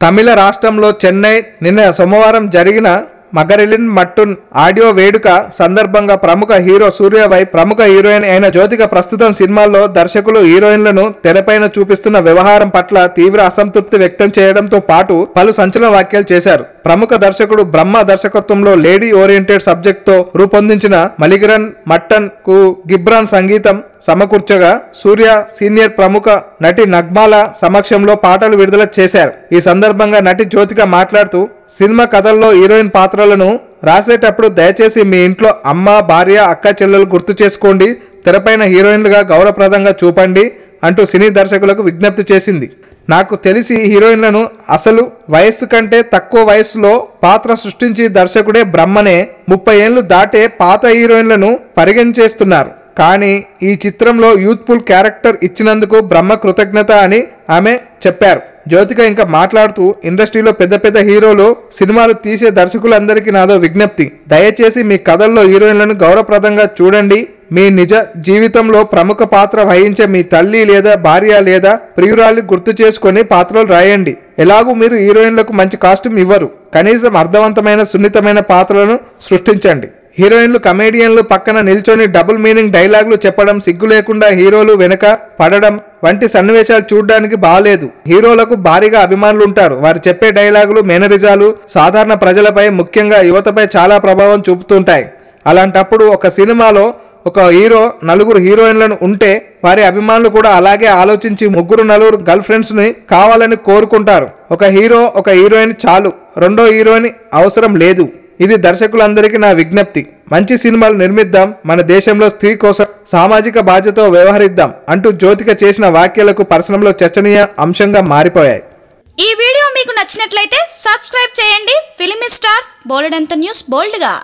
తమిళ రాష్ట్రంలో చెన్నై నిన్న సోమవారం జరిగిన మగరిలిన్ మట్టున్ ఆడియో వేడుక సందర్భంగా ప్రముఖ హీరో సూర్యవై ప్రముఖ హీరోయిన్ అయిన జ్యోతిక ప్రస్తుతం సినిమాల్లో దర్శకులు హీరోయిన్లను తెరపైన చూపిస్తున్న వ్యవహారం పట్ల తీవ్ర అసంతృప్తి వ్యక్తం చేయడంతో పాటు పలు సంచలన వ్యాఖ్యలు చేశారు. ప్రముఖ దర్శకుడు బ్రహ్మ దర్శకత్వంలో లేడీ ఓరియంటెడ్ సబ్జెక్ట్ తో రూపొందించిన మలిగిరన్ మట్టన్ కు గిబ్రాన్ సంగీతం సమకూర్చగా సూర్య సీనియర్ ప్రముఖ నటి నగ్మాల సమక్షంలో పాటలు విడుదల చేశారు. ఈ సందర్భంగా నటి జ్యోతిక మాట్లాడుతూ సినిమా కథల్లో హీరోయిన్ పాత్రలను రాసేటప్పుడు దయచేసి మీ ఇంట్లో అమ్మ, భార్య, అక్క, చెల్లెలు గుర్తు చేసుకోండి, తెరపైన హీరోయిన్లుగా గౌరవప్రదంగా చూపండి అంటూ సినీ దర్శకులకు విజ్ఞప్తి చేసింది. నాకు తెలిసి హీరోయిన్లను అసలు వయస్సు కంటే తక్కువ వయస్సులో పాత్ర సృష్టించి దర్శకుడే బ్రహ్మనే 30 ఏళ్లు దాటే పాత హీరోయిన్లను పరిగణించేస్తున్నారు. కానీ ఈ చిత్రంలో యూత్ఫుల్ క్యారెక్టర్ ఇచ్చినందుకు బ్రహ్మ కృతజ్ఞత అని ఆమె చెప్పారు. జ్యోతిక ఇంకా మాట్లాడుతూ ఇండస్ట్రీలో పెద్ద పెద్ద హీరోలు సినిమాలు తీసే దర్శకులందరికీ నాదో విజ్ఞప్తి, దయచేసి మీ కథల్లో హీరోయిన్లను గౌరవప్రదంగా చూడండి. మీ నిజ జీవితంలో ప్రముఖ పాత్ర వహించే మీ తల్లి లేదా భార్య లేదా ప్రియురాల్ని గుర్తు చేసుకొని పాత్రలు రాయండి. ఎలాగూ మీరు హీరోయిన్లకు మంచి కాస్ట్యూమ్ ఇవ్వరు, కనీసం అర్థవంతమైన సున్నితమైన పాత్రలను సృష్టించండి. హీరోయిన్లు కమేడియన్లు పక్కన నిల్చొని డబుల్ మీనింగ్ డైలాగులు చెప్పడం, సిగ్గు లేకుండా హీరోలు వెనక పడడం వంటి సన్నివేశాలు చూడడానికి బాలేదు. హీరోలకు భారీగా అభిమానులు ఉంటారు. వారు చెప్పే డైలాగులు, మేనరిజాలు సాధారణ ప్రజలపై, ముఖ్యంగా యువతపై చాలా ప్రభావం చూపుతుంటాయి. అలాంటప్పుడు ఒక సినిమాలో ఒక హీరో 4 హీరోయిన్లను ఉంటే వారి అభిమానులు కూడా అలాగే ఆలోచించి 3-4 గర్ల్ ఫ్రెండ్స్ ని కావాలని కోరుకుంటారు. ఒక హీరో, ఒక హీరోయిన్ చాలు, రెండో హీరోయిన్ అవసరం లేదు. ఇది దర్శకులందరికీ నా విజ్ఞప్తి. మంచి సినిమాలు నిర్మిద్దాం, మన దేశంలో స్త్రీ కోసం సామాజిక బాధ్యతతో వ్యవహరిద్దాం అంటూ జ్యోతిక చేసిన వ్యాఖ్యలకు పరిశ్రమలో చర్చనీయ అంశంగా మారిపోయాయి. ఈ వీడియో మీకు నచ్చినట్లయితే సబ్స్క్రైబ్ చేయండి. ఫిలిమి స్టార్స్ బోల్డెంత న్యూస్ బోల్డ్ గా.